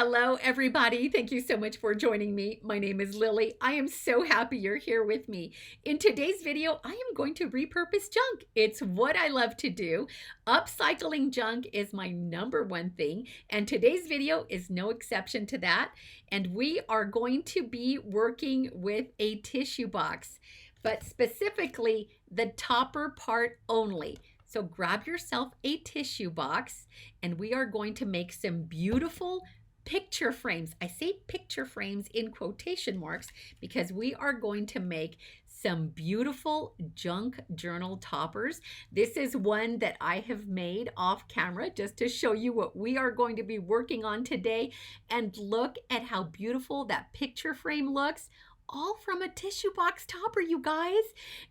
Hello, everybody. Thank you so much for joining me. My name is Lily. I am so happy you're here with me. In today's video, I am going to repurpose junk. It's what I love to do. Upcycling junk is my number one thing, and today's video is no exception to that. And we are going to be working with a tissue box, but specifically the topper part only. So grab yourself a tissue box, and we are going to make some beautiful picture frames. I say picture frames in quotation marks because we are going to make some beautiful junk journal toppers. This is one that I have made off camera just to show you what we are going to be working on today. And look at how beautiful that picture frame looks. All from a tissue box topper, you guys.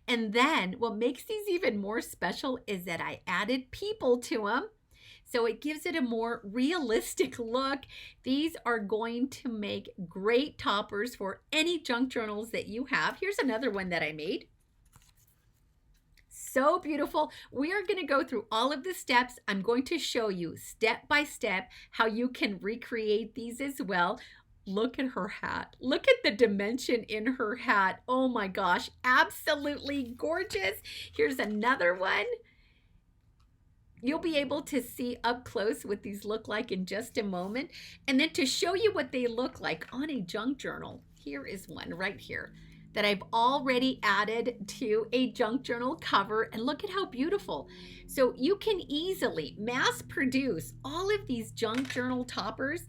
And then what makes these even more special is that I added people to them. So it gives it a more realistic look. These are going to make great toppers for any junk journals that you have. Here's another one that I made. So beautiful. We are going to go through all of the steps. I'm going to show you step by step how you can recreate these as well. Look at her hat. Look at the dimension in her hat. Oh my gosh, absolutely gorgeous. Here's another one. You'll be able to see up close what these look like in just a moment. And then to show you what they look like on a junk journal, here is one right here that I've already added to a junk journal cover. And look at how beautiful. So you can easily mass produce all of these junk journal toppers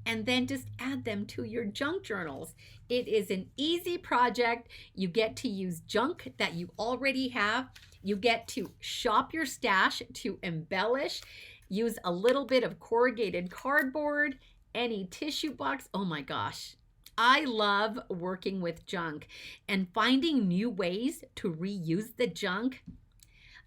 and then just add them to your junk journals. It is an easy project. You get to use junk that you already have. You get to shop your stash to embellish, use a little bit of corrugated cardboard, any tissue box. Oh my gosh. I love working with junk and finding new ways to reuse the junk.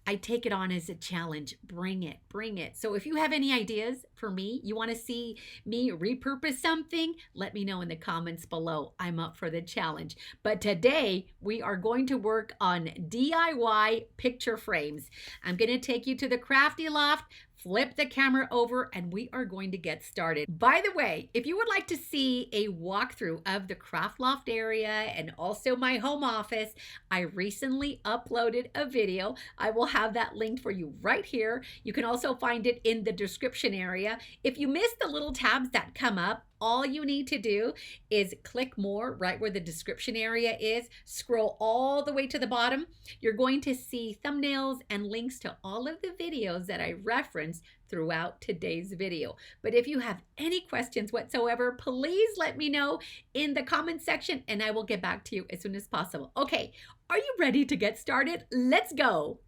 I take it on as a challenge. Bring it, bring it. So if you have any ideas for me, you want to see me repurpose something, let me know in the comments below. I'm up for the challenge. But today we are going to work on DIY picture frames. I'm going to take you to the Crafty Loft, flip the camera over, and we are going to get started. By the way, if you would like to see a walkthrough of the craft loft area and also my home office, I recently uploaded a video. I will have that linked for you right here. You can also find it in the description area. If you missed the little tabs that come up, all you need to do is click more right where the description area is. Scroll all the way to the bottom. You're going to see thumbnails and links to all of the videos that I referenced throughout today's video. But if you have any questions whatsoever, please let me know in the comment section and I will get back to you as soon as possible. Okay, are you ready to get started? Let's go.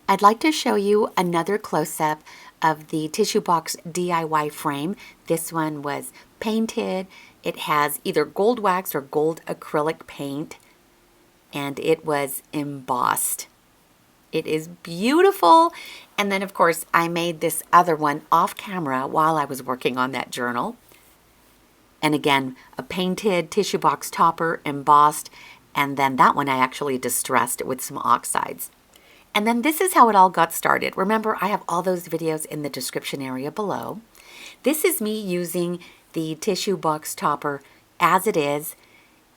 I'd like to show you another close-up of the tissue box DIY frame. This one was painted. It has either gold wax or gold acrylic paint, and it was embossed. It is beautiful. And then, of course, I made this other one off camera while I was working on that journal. And again, a painted tissue box topper, embossed, and then that one I actually distressed with some oxides. And then this is how it all got started. Remember, I have all those videos in the description area below. This is me using the tissue box topper as it is,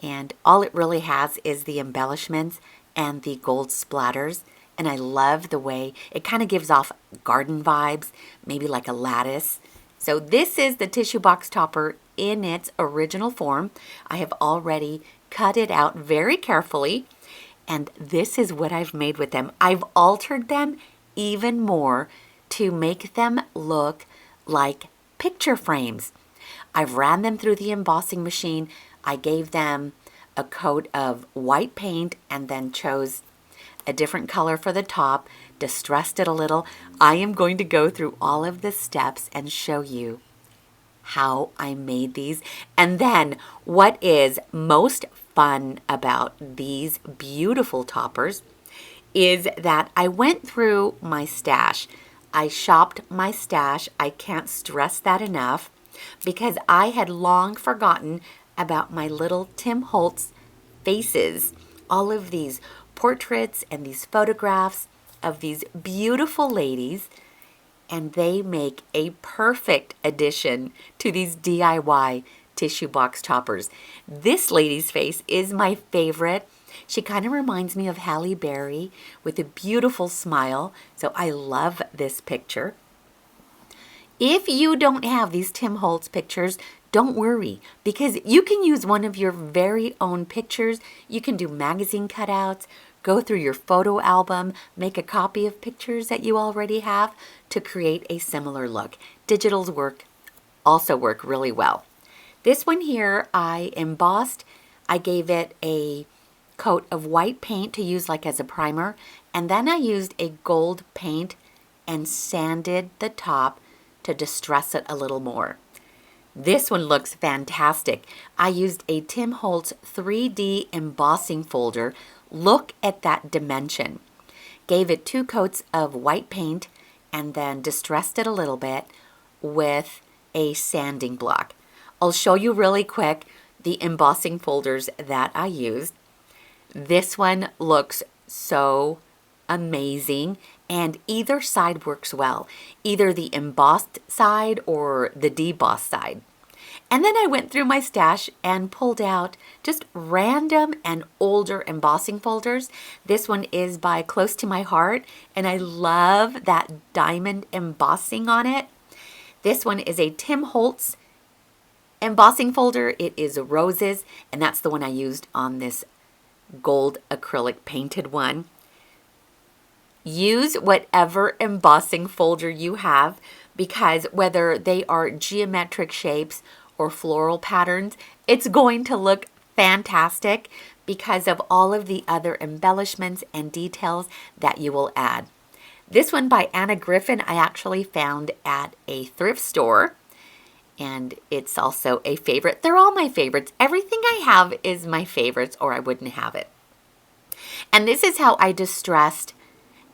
and all it really has is the embellishments and the gold splatters. And I love the way it kind of gives off garden vibes, maybe like a lattice. So this is the tissue box topper in its original form. I have already cut it out very carefully. And this is what I've made with them. I've altered them even more to make them look like picture frames. I've ran them through the embossing machine. I gave them a coat of white paint and then chose a different color for the top, distressed it a little. I am going to go through all of the steps and show you how I made these. And then what is most fun about these beautiful toppers is that I went through my stash. I shopped my stash. I can't stress that enough because I had long forgotten about my little Tim Holtz faces. All of these portraits and these photographs of these beautiful ladies and they make a perfect addition to these DIY tissue box toppers. This lady's face is my favorite. She kind of reminds me of Halle Berry with a beautiful smile, so I love this picture. If you don't have these Tim Holtz pictures, don't worry, because you can use one of your very own pictures. You can do magazine cutouts, go through your photo album, make a copy of pictures that you already have to create a similar look. Digitals also work really well. This one here I embossed. I gave it a coat of white paint to use like as a primer, and then I used a gold paint and sanded the top to distress it a little more. This one looks fantastic. I used a Tim Holtz 3D embossing folder. Look at that dimension. Gave it 2 coats of white paint and then distressed it a little bit with a sanding block. I'll show you really quick the embossing folders that I used. This one looks so amazing, and either side works well, either the embossed side or the debossed side. And then I went through my stash and pulled out just random and older embossing folders. This one is by Close to My Heart, and I love that diamond embossing on it. This one is a Tim Holtz embossing folder. It is roses, and that's the one I used on this gold acrylic painted one. Use whatever embossing folder you have, because whether they are geometric shapes or floral patterns, it's going to look fantastic because of all of the other embellishments and details that you will add. This one by Anna Griffin I actually found at a thrift store, and it's also a favorite. They're all my favorites. Everything I have is my favorites, or I wouldn't have it. And this is how I distressed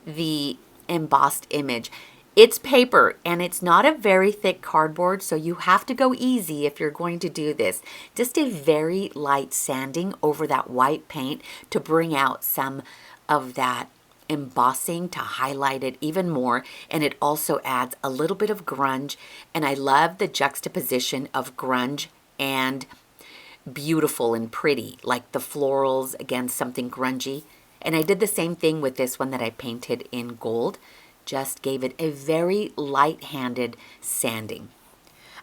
the embossed image. It's paper, and it's not a very thick cardboard, so you have to go easy if you're going to do this. Just a very light sanding over that white paint to bring out some of that embossing to highlight it even more, and it also adds a little bit of grunge, and I love the juxtaposition of grunge and beautiful and pretty, like the florals against something grungy. And I did the same thing with this one that I painted in gold. Just gave it a very light-handed sanding.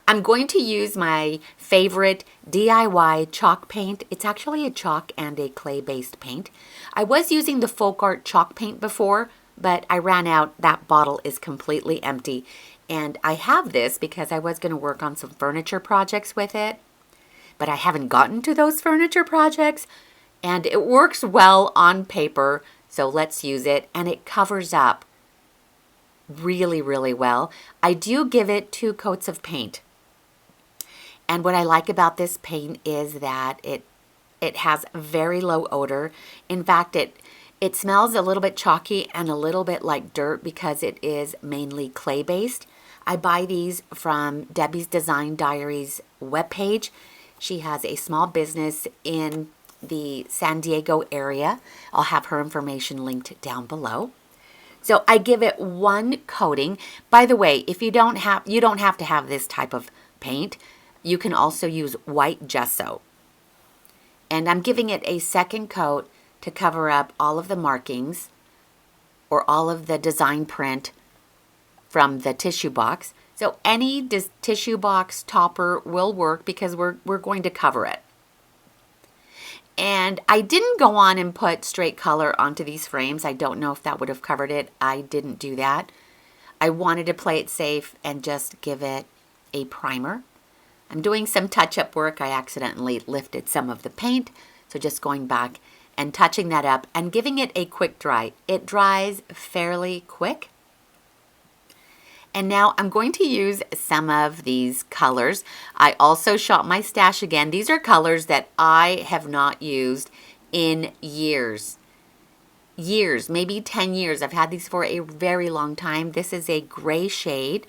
I'm going to use my favorite DIY chalk paint. It's actually a chalk and a clay-based paint. I was using the Folk Art chalk paint before, but I ran out. That bottle is completely empty. And I have this because I was going to work on some furniture projects with it, but I haven't gotten to those furniture projects. And it works well on paper, so let's use it. And it covers up really, really well. I do give it 2 coats of paint. And what I like about this paint is that it has very low odor. In fact, it smells a little bit chalky and a little bit like dirt because it is mainly clay-based. I buy these from Debbie's Design Diaries webpage. She has a small business in the San Diego area. I'll have her information linked down below. So I give it 1 coating. By the way, if you don't have to have this type of paint. You can also use white gesso. And I'm giving it a 2nd coat to cover up all of the markings or all of the design print from the tissue box. So any tissue box topper will work because we're going to cover it. And I didn't go on and put straight color onto these frames. I don't know if that would have covered it. I didn't do that. I wanted to play it safe and just give it a primer. I'm doing some touch-up work. I accidentally lifted some of the paint, so just going back and touching that up and giving it a quick dry. It dries fairly quick. And now I'm going to use some of these colors. I also shot my stash again. These are colors that I have not used in years. Years, maybe 10 years. I've had these for a very long time. This is a gray shade,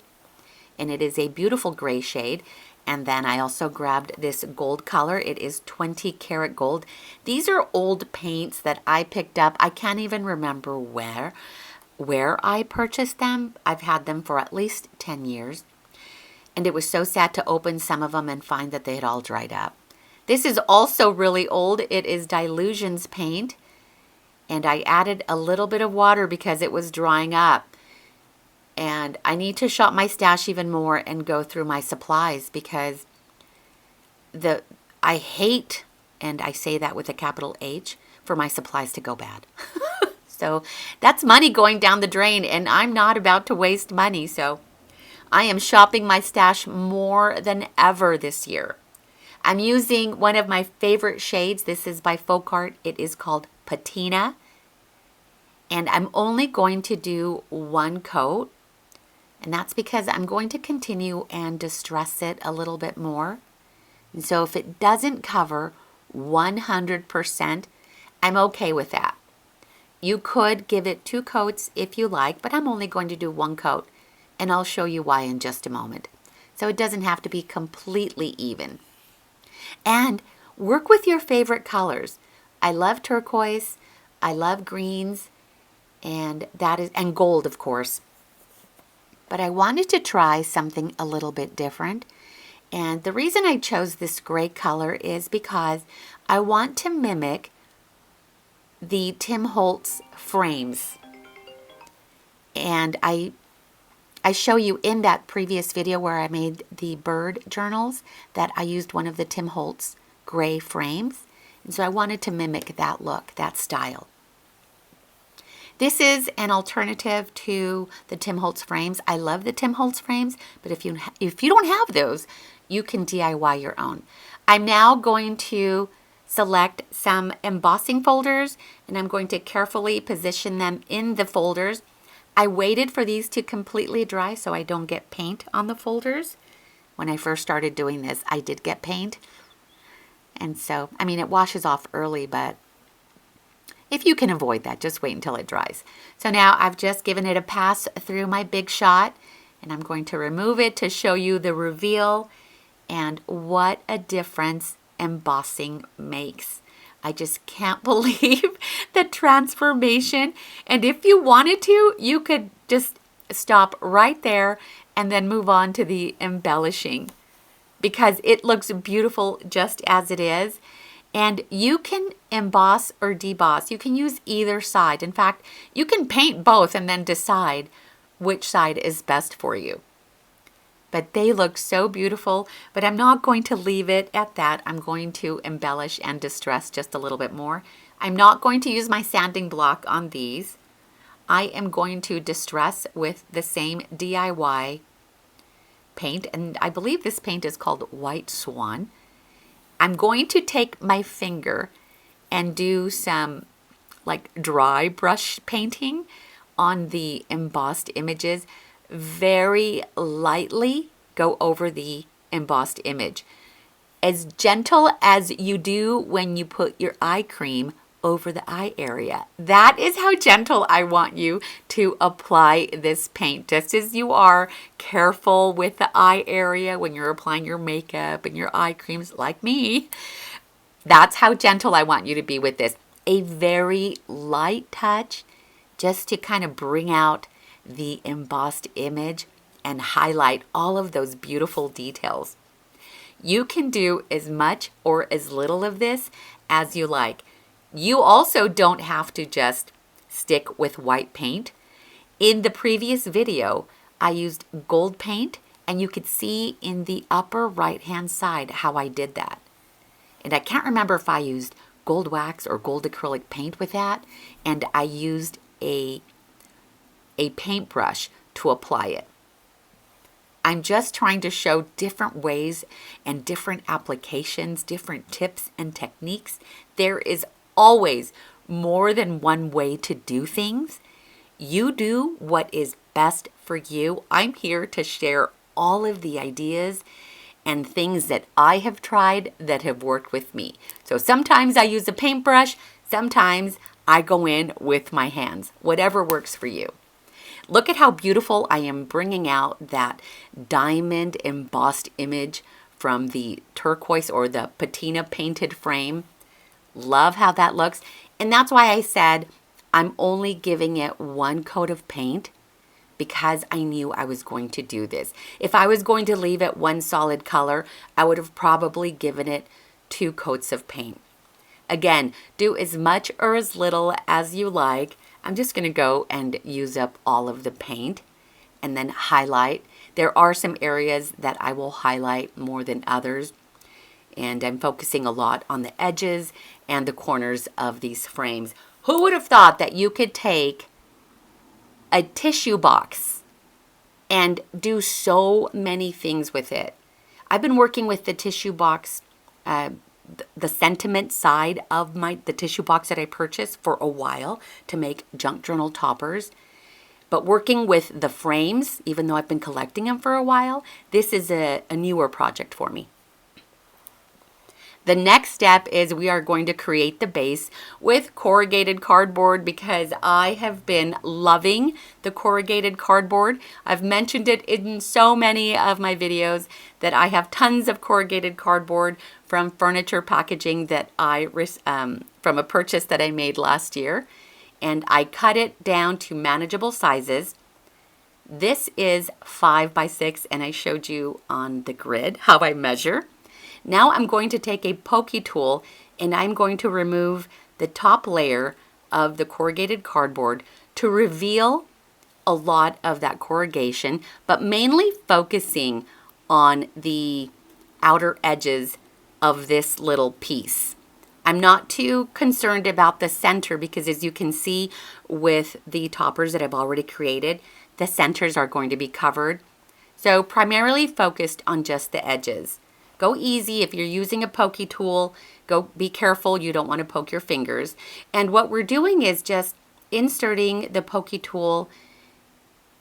and it is a beautiful gray shade. And then I also grabbed this gold color. It is 20 karat gold. These are old paints that I picked up. I can't even remember where. where I purchased them. I've had them for at least 10 years. And it was so sad to open some of them and find that they had all dried up. This is also really old. It is Dilutions paint. And I added a little bit of water because it was drying up. And I need to shop my stash even more and go through my supplies because I hate, and I say that with a capital H, for my supplies to go bad. So that's money going down the drain, and I'm not about to waste money. So I am shopping my stash more than ever this year. I'm using one of my favorite shades. This is by Folk Art. It is called Patina. And I'm only going to do one coat. And that's because I'm going to continue and distress it a little bit more. And so if it doesn't cover 100%, I'm okay with that. You could give it 2 coats if you like, but I'm only going to do 1 coat. And I'll show you why in just a moment. So it doesn't have to be completely even. And work with your favorite colors. I love turquoise, I love greens, and gold, of course. But I wanted to try something a little bit different. And the reason I chose this gray color is because I want to mimic the Tim Holtz frames. And I show you in that previous video where I made the bird journals that I used one of the Tim Holtz gray frames. And so I wanted to mimic that look, that style. This is an alternative to the Tim Holtz frames. I love the Tim Holtz frames, but if you don't have those, you can DIY your own. I'm now going to select some embossing folders, and I'm going to carefully position them in the folders. I waited for these to completely dry so I don't get paint on the folders. When I first started doing this, I did get paint. And so, I mean, it washes off early, but if you can avoid that, just wait until it dries. So now I've just given it a pass through my Big Shot, and I'm going to remove it to show you the reveal and what a difference embossing makes. I just can't believe the transformation. And if you wanted to, you could just stop right there and then move on to the embellishing because it looks beautiful just as it is. And you can emboss or deboss. You can use either side. In fact, you can paint both and then decide which side is best for you. But they look so beautiful, but I'm not going to leave it at that. I'm going to embellish and distress just a little bit more. I'm not going to use my sanding block on these. I am going to distress with the same DIY paint, and I believe this paint is called White Swan. I'm going to take my finger and do some like dry brush painting on the embossed images. Very lightly go over the embossed image. As gentle as you do when you put your eye cream over the eye area. That is how gentle I want you to apply this paint. Just as you are careful with the eye area when you're applying your makeup and your eye creams like me. That's how gentle I want you to be with this. A very light touch just to kind of bring out the embossed image and highlight all of those beautiful details. You can do as much or as little of this as you like. You also don't have to just stick with white paint. In the previous video, I used gold paint, and you could see in the upper right-hand side how I did that. And I can't remember if I used gold wax or gold acrylic paint with that, and I used a paintbrush to apply it. I'm just trying to show different ways and different applications, different tips and techniques. There is always more than one way to do things. You do what is best for you. I'm here to share all of the ideas and things that I have tried that have worked with me. So sometimes I use a paintbrush, sometimes I go in with my hands, whatever works for you. Look at how beautiful I am bringing out that diamond embossed image from the turquoise or the patina painted frame. Love how that looks. And that's why I said I'm only giving it one coat of paint because I knew I was going to do this. If I was going to leave it one solid color, I would have probably given it 2 coats of paint. Again, do as much or as little as you like. I'm just going to go and use up all of the paint and then highlight. There are some areas that I will highlight more than others, and I'm focusing a lot on the edges and the corners of these frames. Who would have thought that you could take a tissue box and do so many things with it? I've been working with the tissue box, the sentiment side of the tissue box that I purchased for a while to make junk journal toppers. But working with the frames, even though I've been collecting them for a while, this is a newer project for me. The next step is we are going to create the base with corrugated cardboard because I have been loving the corrugated cardboard. I've mentioned it in so many of my videos that I have tons of corrugated cardboard from furniture packaging that from a purchase that I made last year. And I cut it down to manageable sizes. This is 5 by 6, and I showed you on the grid how I measure. Now I'm going to take a pokey tool and I'm going to remove the top layer of the corrugated cardboard to reveal a lot of that corrugation, but mainly focusing on the outer edges of this little piece. I'm not too concerned about the center because, as you can see with the toppers that I've already created, the centers are going to be covered. So primarily focused on just the edges. Go easy. If you're using a pokey tool, be careful. You don't want to poke your fingers. And what we're doing is just inserting the pokey tool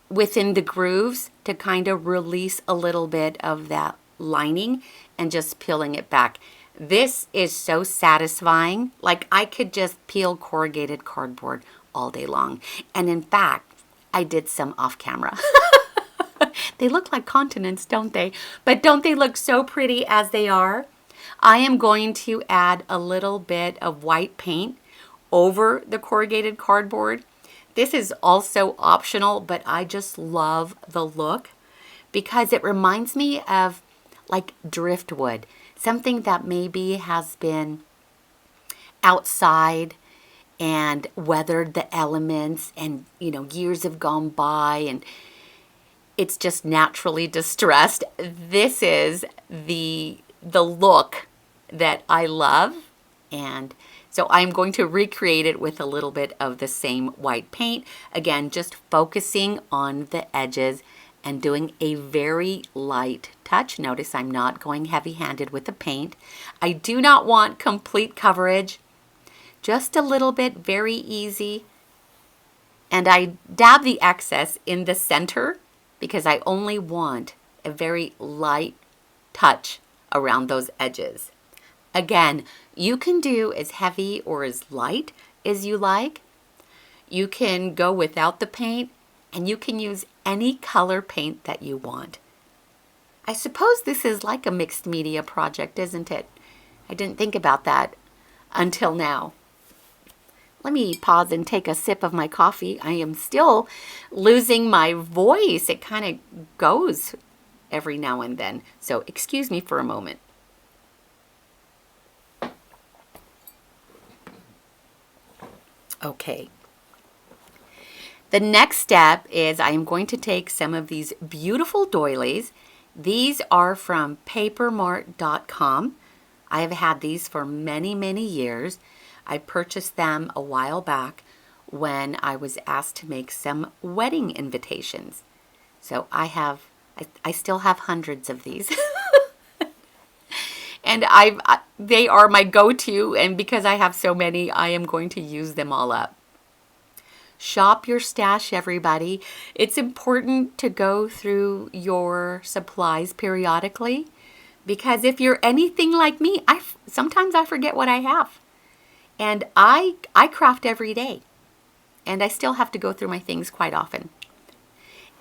within the grooves to kind of release a little bit of that lining and just peeling it back. This is so satisfying. Like, I could just peel corrugated cardboard all day long. And in fact, I did some off camera. They look like continents, don't they? But don't they look so pretty as they are? I am going to add a little bit of white paint over the corrugated cardboard. This is also optional, but I just love the look because it reminds me of like driftwood, something that maybe has been outside and weathered the elements, and years have gone by and it's just naturally distressed. This is the look that I love, and so I'm going to recreate it with a little bit of the same white paint. Again, just focusing on the edges and doing a very light touch. Notice I'm not going heavy-handed with the paint. I do not want complete coverage, just a little bit, very easy. And I dab the excess in the center because I only want a very light touch around those edges. Again, you can do as heavy or as light as you like. You can go without the paint, and you can use any color paint that you want. I suppose this is like a mixed media project, isn't it? I didn't think about that until now. Let me pause and take a sip of my coffee. I am still losing my voice. It kind of goes every now and then. So excuse me for a moment. Okay. The next step is I am going to take some of these beautiful doilies. These are from papermart.com. I have had these for many, many years. I purchased them a while back when I was asked to make some wedding invitations. So I still have hundreds of these. And they are my go-to, and because I have so many, I am going to use them all up. Shop your stash, everybody. It's important to go through your supplies periodically, because if you're anything like me, sometimes I forget what I have. And I craft every day, and I still have to go through my things quite often.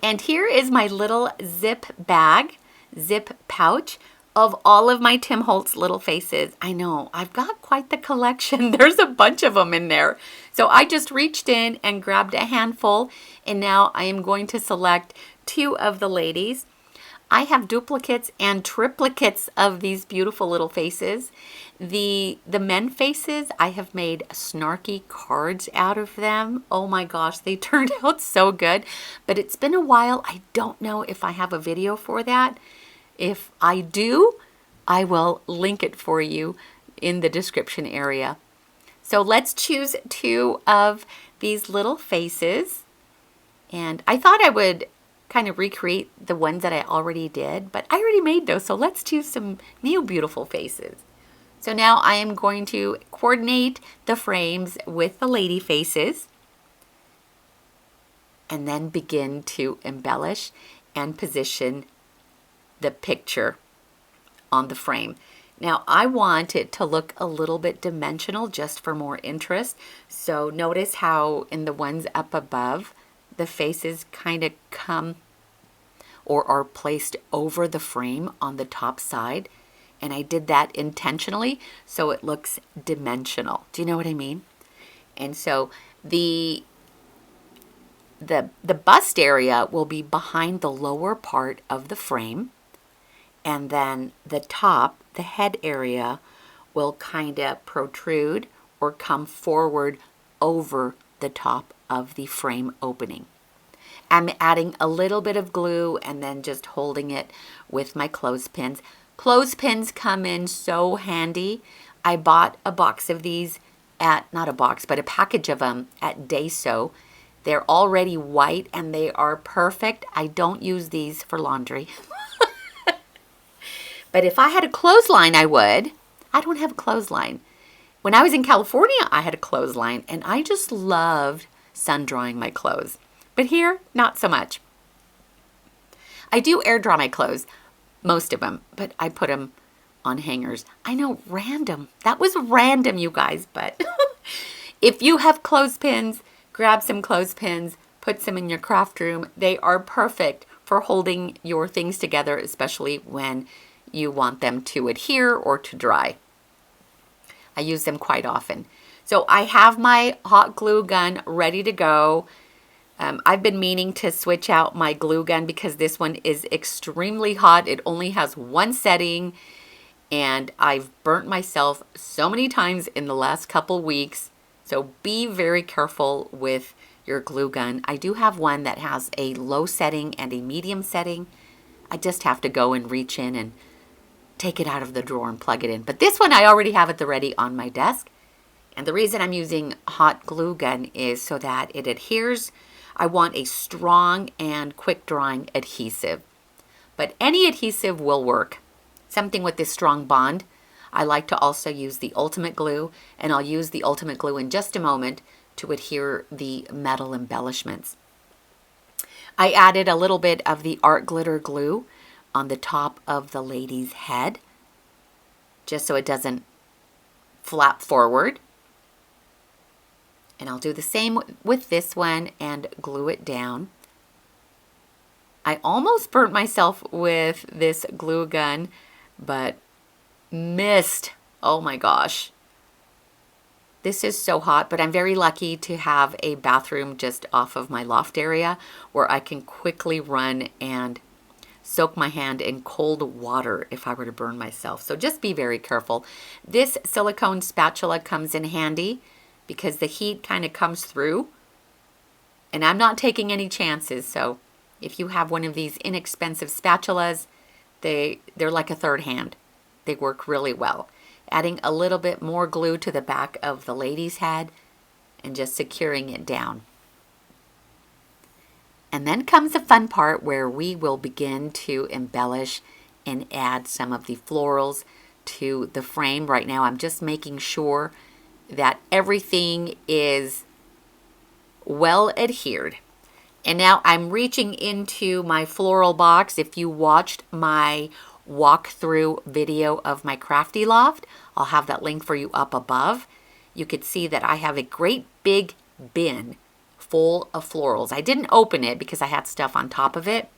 And here is my little zip pouch of all of my Tim Holtz little faces. I know, I've got quite the collection. There's a bunch of them in there. So I just reached in and grabbed a handful, and now I am going to select 2 of the ladies. I have duplicates and triplicates of these beautiful little faces. The men faces, I have made snarky cards out of them. Oh my gosh, they turned out so good. But it's been a while. I don't know if I have a video for that. If I do, I will link it for you in the description area. So let's choose 2 of these little faces. And I thought I would kind of recreate the ones that I already did, but I already made those. So let's choose some new beautiful faces. So now I am going to coordinate the frames with the lady faces and then begin to embellish and position the picture on the frame. Now I want it to look a little bit dimensional just for more interest. So notice how in the ones up above, the faces kind of come or are placed over the frame on the top side. And I did that intentionally so it looks dimensional. Do you know what I mean? And so the bust area will be behind the lower part of the frame. And then the top, the head area, will kind of protrude or come forward over the top of the frame opening. I'm adding a little bit of glue and then just holding it with my clothespins. Clothespins come in so handy. I bought a box of these at, not a box, but a package of them at Daiso. They're already white and they are perfect. I don't use these for laundry. But if I had a clothesline, I would. I don't have a clothesline. When I was in California, I had a clothesline and I just loved sun drying my clothes. But here, not so much. I do air dry my clothes, most of them, but I put them on hangers. I know, random. That was random, you guys, but if you have clothespins, grab some clothespins, put some in your craft room. They are perfect for holding your things together, especially when you want them to adhere or to dry. I use them quite often. So I have my hot glue gun ready to go. I've been meaning to switch out my glue gun because this one is extremely hot. It only has one setting and I've burnt myself so many times in the last couple weeks. So be very careful with your glue gun. I do have one that has a low setting and a medium setting. I just have to go and reach in and take it out of the drawer and plug it in. But this one I already have at the ready on my desk. And the reason I'm using hot glue gun is so that it adheres. I want a strong and quick drying adhesive. But any adhesive will work. Something with this strong bond. I like to also use the Ultimate Glue, and I'll use the Ultimate Glue in just a moment to adhere the metal embellishments. I added a little bit of the art glitter glue on the top of the lady's head, just so it doesn't flap forward. And I'll do the same with this one and glue it down. I almost burnt myself with this glue gun, but missed. Oh my gosh. This is so hot, but I'm very lucky to have a bathroom just off of my loft area where I can quickly run and soak my hand in cold water if I were to burn myself. So just be very careful. This silicone spatula comes in handy because the heat kind of comes through. And I'm not taking any chances. So if you have one of these inexpensive spatulas, they're like a third hand. They work really well. Adding a little bit more glue to the back of the lady's head and just securing it down. And then comes the fun part where we will begin to embellish and add some of the florals to the frame. Right now I'm just making sure that everything is well adhered. And now I'm reaching into my floral box. If you watched my walkthrough video of my crafty loft, I'll have that link for you up above. You could see that I have a great big bin full of florals. I didn't open it because I had stuff on top of it,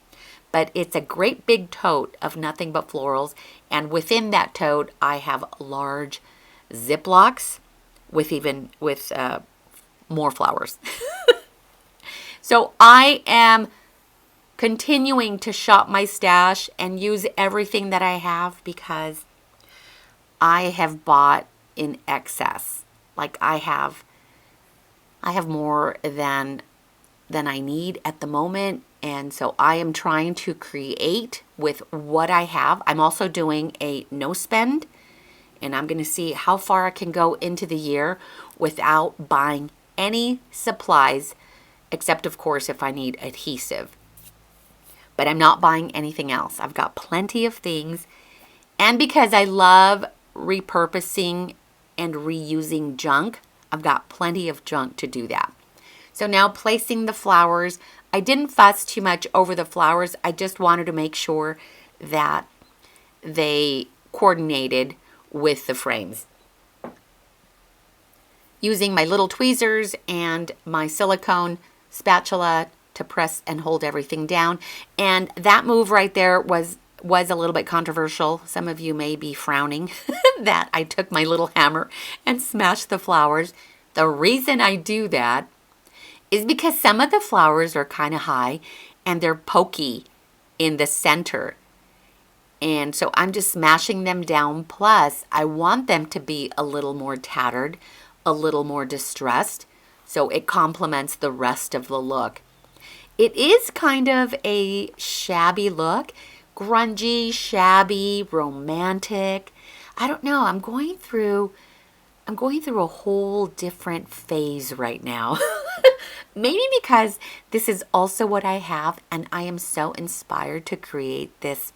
but it's a great big tote of nothing but florals. And within that tote, I have large Ziplocs with more flowers. So I am continuing to shop my stash and use everything that I have because I have bought in excess. Like I have more than I need at the moment, and so I am trying to create with what I have. I'm also doing a no spend, and I'm going to see how far I can go into the year without buying any supplies, except of course if I need adhesive. But I'm not buying anything else. I've got plenty of things, and because I love repurposing and reusing junk, I've got plenty of junk to do that. So now placing the flowers, I didn't fuss too much over the flowers. I just wanted to make sure that they coordinated with the frames. Using my little tweezers and my silicone spatula to press and hold everything down. And that move right there was a little bit controversial. Some of you may be frowning that I took my little hammer and smashed the flowers. The reason I do that is because some of the flowers are kind of high and they're pokey in the center. And so I'm just smashing them down. Plus, I want them to be a little more tattered, a little more distressed, so it complements the rest of the look. It is kind of a shabby look, grungy, shabby, romantic. I don't know. I'm going through a whole different phase right now. Maybe because this is also what I have, and I am so inspired to create this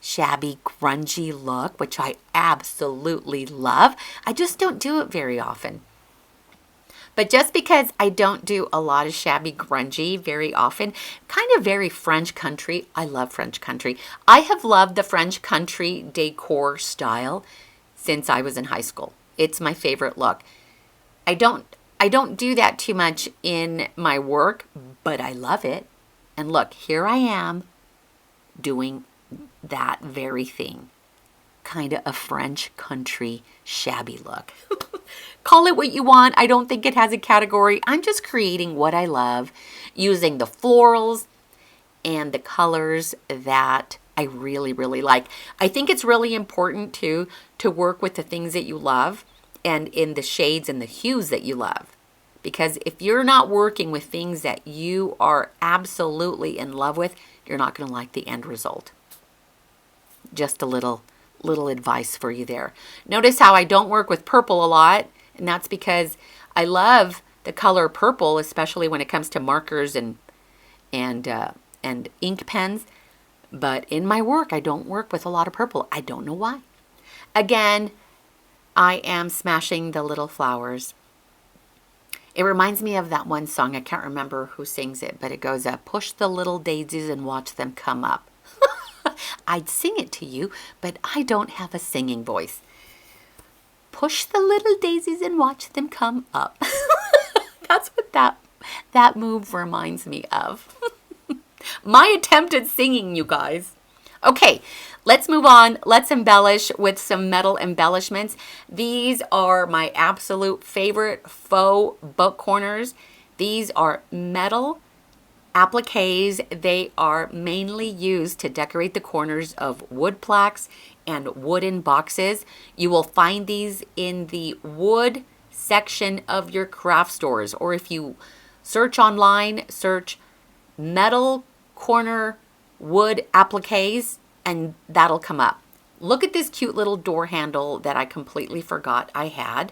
shabby, grungy look, which I absolutely love. I just don't do it very often. But just because I don't do a lot of shabby, grungy very often, kind of very French country. I love French country. I have loved the French country decor style since I was in high school. It's my favorite look. I don't do that too much in my work, but I love it. And look, here I am doing that very thing. Kind of a French country shabby look. Call it what you want. I don't think it has a category. I'm just creating what I love using the florals and the colors that I really, really like. I think it's really important to work with the things that you love and in the shades and the hues that you love. Because if you're not working with things that you are absolutely in love with, you're not going to like the end result. Just a little advice for you there. Notice how I don't work with purple a lot, and that's because I love the color purple, especially when it comes to markers and ink pens. But in my work, I don't work with a lot of purple. I don't know why. Again, I am smashing the little flowers. It reminds me of that one song. I can't remember who sings it, but it goes, push the little daisies and watch them come up. I'd sing it to you, but I don't have a singing voice. Push the little daisies and watch them come up. That's what that move reminds me of. My attempt at singing, you guys. Okay, let's move on. Let's embellish with some metal embellishments. These are my absolute favorite faux book corners. These are metal appliques. They are mainly used to decorate the corners of wood plaques and wooden boxes. You will find these in the wood section of your craft stores, or if you search online, search metal corner wood appliques, and that'll come up. Look at this cute little door handle that I completely forgot I had.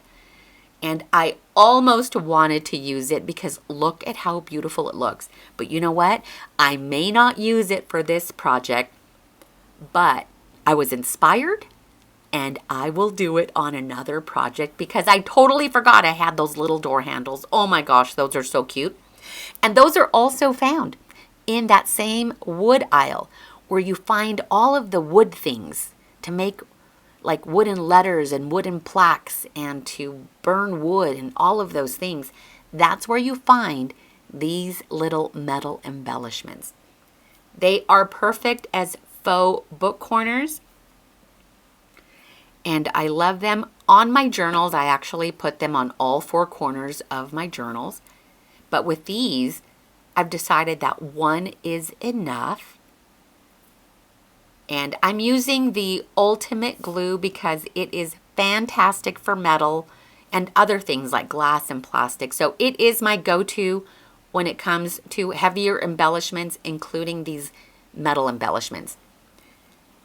And I almost wanted to use it because look at how beautiful it looks. But you know what? I may not use it for this project, but I was inspired and I will do it on another project because I totally forgot I had those little door handles. Oh my gosh, those are so cute. And those are also found in that same wood aisle where you find all of the wood things to make like wooden letters and wooden plaques and to burn wood and all of those things. That's where you find these little metal embellishments. They are perfect as faux book corners, and I love them. On my journals, I actually put them on all four corners of my journals. But with these, I've decided that one is enough. And I'm using the Ultimate Glue because it is fantastic for metal and other things like glass and plastic. So it is my go-to when it comes to heavier embellishments, including these metal embellishments.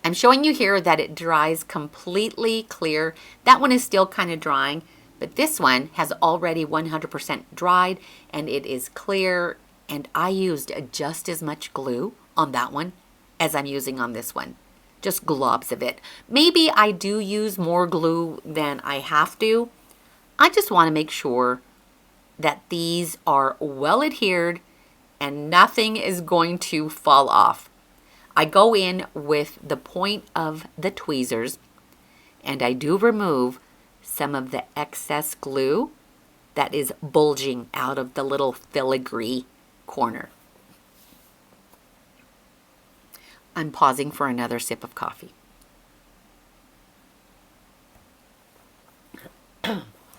I'm showing you here that it dries completely clear. That one is still kind of drying, but this one has already 100% dried and it is clear, and I used just as much glue on that one as I'm using on this one. Just globs of it. Maybe I do use more glue than I have to. I just want to make sure that these are well adhered and nothing is going to fall off. I go in with the point of the tweezers and I do remove some of the excess glue that is bulging out of the little filigree corner. I'm pausing for another sip of coffee.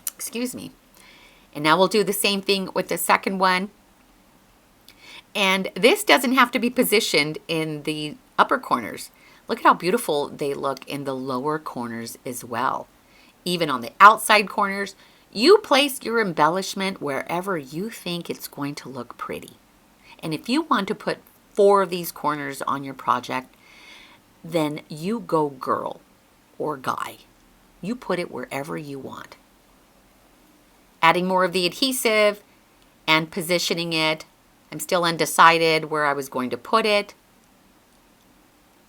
Excuse me. And now we'll do the same thing with the second one. And this doesn't have to be positioned in the upper corners. Look at how beautiful they look in the lower corners as well. Even on the outside corners, you place your embellishment wherever you think it's going to look pretty. And if you want to put 4 of these corners on your project, then you go girl or guy. You put it wherever you want. Adding more of the adhesive and positioning it. I'm still undecided where I was going to put it.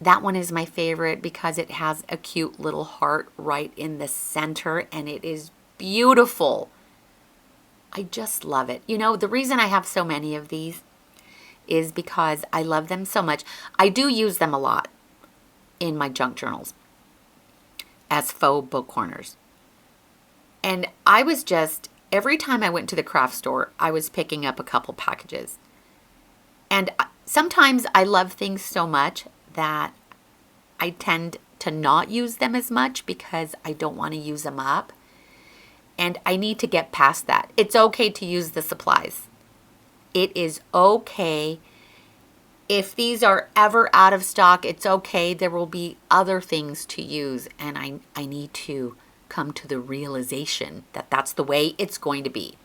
That one is my favorite because it has a cute little heart right in the center and it is beautiful. I just love it. You know, the reason I have so many of these is because I love them so much. I do use them a lot in my junk journals as faux book corners. And I was just, every time I went to the craft store, I was picking up a couple packages. And sometimes I love things so much that I tend to not use them as much because I don't want to use them up. And I need to get past that. It's okay to use the supplies. It is okay. If these are ever out of stock, it's okay. There will be other things to use. And I need to come to the realization that that's the way it's going to be.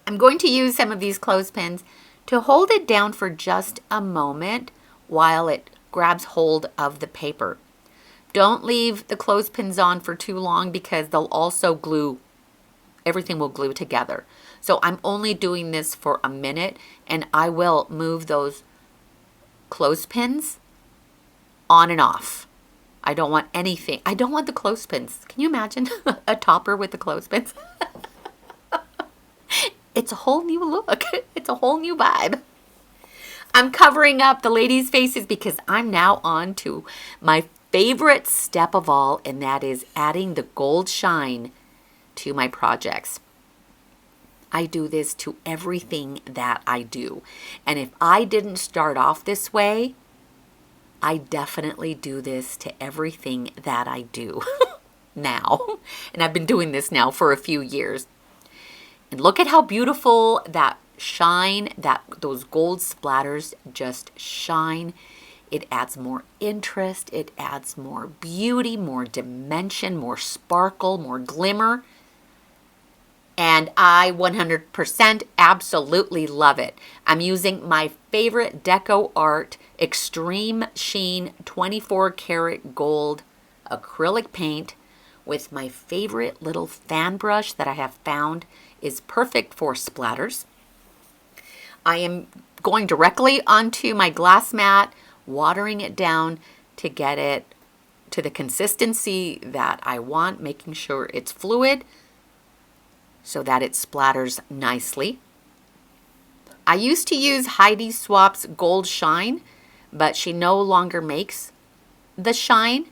I'm going to use some of these clothespins to hold it down for just a moment while it grabs hold of the paper. Don't leave the clothespins on for too long because they'll also glue. Everything will glue together. So I'm only doing this for a minute and I will move those clothespins on and off. I don't want anything. I don't want the clothespins. Can you imagine a topper with the clothespins? It's a whole new look. It's a whole new vibe. I'm covering up the ladies' faces because I'm now on to my favorite step of all, and that is adding the gold shine to my projects. I do this to everything that I do. And if I didn't start off this way, I definitely do this to everything that I do now. And I've been doing this now for a few years. And look at how beautiful that shine, those gold splatters just shine. It adds more interest, it adds more beauty, more dimension, more sparkle, more glimmer. And I 100% absolutely love it. I'm using my favorite Deco Art Extreme Sheen 24 karat gold acrylic paint with my favorite little fan brush that I have found is perfect for splatters. I am going directly onto my glass mat, watering it down to get it to the consistency that I want, making sure it's fluid so that it splatters nicely. I used to use Heidi Swap's Gold Shine, but she no longer makes the shine,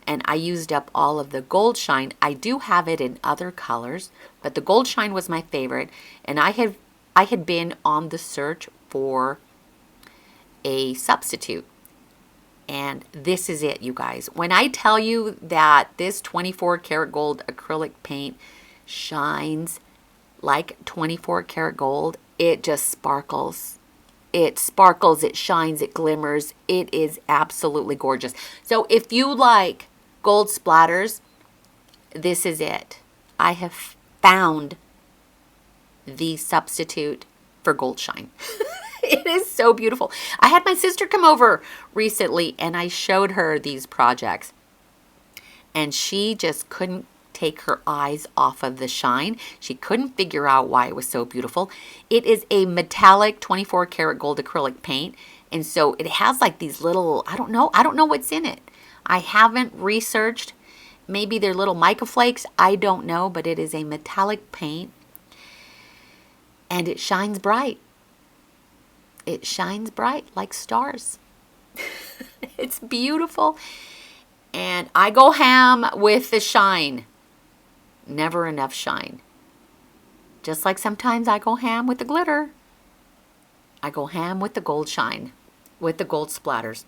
and I used up all of the gold shine. I do have it in other colors, but the gold shine was my favorite, and I had been on the search for a substitute. And this is it, you guys. When I tell you that this 24 karat gold acrylic paint shines like 24 karat gold, it just sparkles. It sparkles, it shines, it glimmers. It is absolutely gorgeous. So if you like gold splatters, this is it. I have found the substitute for gold shine. It is so beautiful. I had my sister come over recently and I showed her these projects. And she just couldn't take her eyes off of the shine. She couldn't figure out why it was so beautiful. It is a metallic 24 karat gold acrylic paint. And so it has like these little, I don't know what's in it. I haven't researched. Maybe they're little mica flakes. I don't know, but it is a metallic paint. And it shines bright. It shines bright like stars. It's beautiful. And I go ham with the shine. Never enough shine. Just like sometimes I go ham with the glitter. I go ham with the gold shine, with the gold splatters.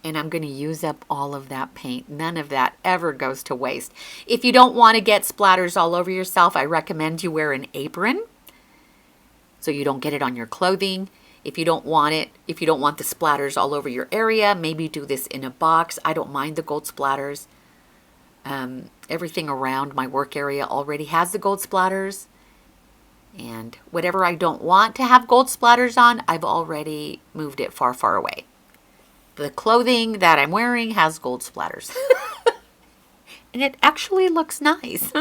And I'm going to use up all of that paint. None of that ever goes to waste. If you don't want to get splatters all over yourself, I recommend you wear an apron so you don't get it on your clothing. If you don't want it, if you don't want the splatters all over your area, maybe do this in a box. I don't mind the gold splatters. Everything around my work area already has the gold splatters. And whatever I don't want to have gold splatters on, I've already moved it far, far away. The clothing that I'm wearing has gold splatters. And it actually looks nice.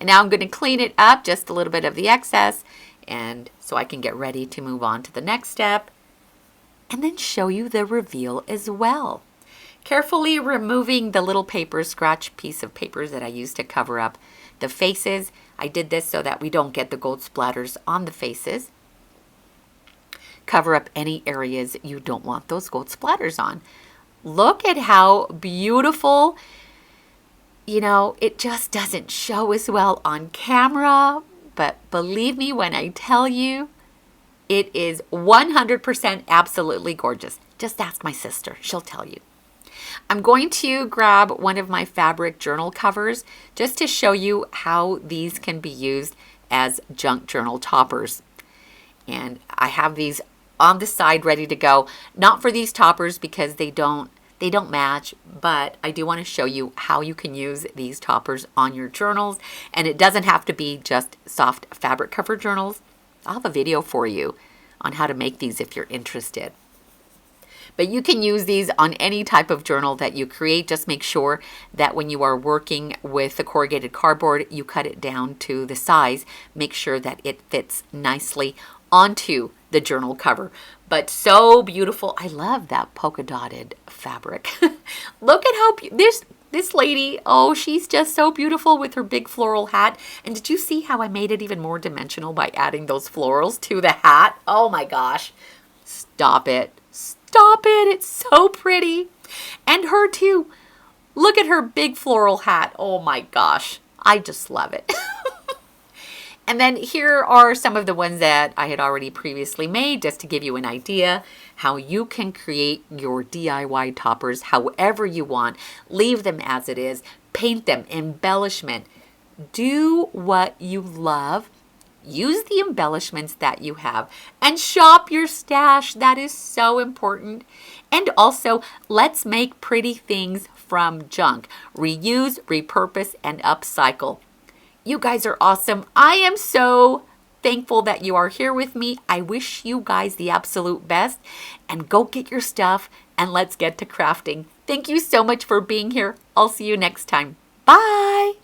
And now I'm going to clean it up, just a little bit of the excess, and so I can get ready to move on to the next step and then show you the reveal as well. Carefully removing the little paper, scratch piece of papers that I used to cover up the faces. I did this so that we don't get the gold splatters on the faces. Cover up any areas you don't want those gold splatters on. Look at how beautiful. You know, it just doesn't show as well on camera, but believe me when I tell you, it is 100% absolutely gorgeous. Just ask my sister, she'll tell you. I'm going to grab one of my fabric journal covers just to show you how these can be used as junk journal toppers. And I have these on the side ready to go, not for these toppers because they don't match, but I do want to show you how you can use these toppers on your journals. And it doesn't have to be just soft fabric cover journals. I'll have a video for you on how to make these if you're interested. But you can use these on any type of journal that you create. Just make sure that when you are working with the corrugated cardboard, you cut it down to the size. Make sure that it fits nicely onto the journal cover. But so beautiful. I love that polka dotted fabric. Look at how this lady, oh, she's just so beautiful with her big floral hat. And did you see how I made it even more dimensional by adding those florals to the hat? Oh my gosh. Stop it. Stop it. It's so pretty. And her too. Look at her big floral hat. Oh my gosh. I just love it. And then here are some of the ones that I had already previously made, just to give you an idea how you can create your DIY toppers however you want. Leave them as it is. Paint them. Embellishment. Do what you love. Use the embellishments that you have. And shop your stash. That is so important. And also, let's make pretty things from junk. Reuse, repurpose, and upcycle. You guys are awesome. I am so thankful that you are here with me. I wish you guys the absolute best. And go get your stuff and let's get to crafting. Thank you so much for being here. I'll see you next time. Bye.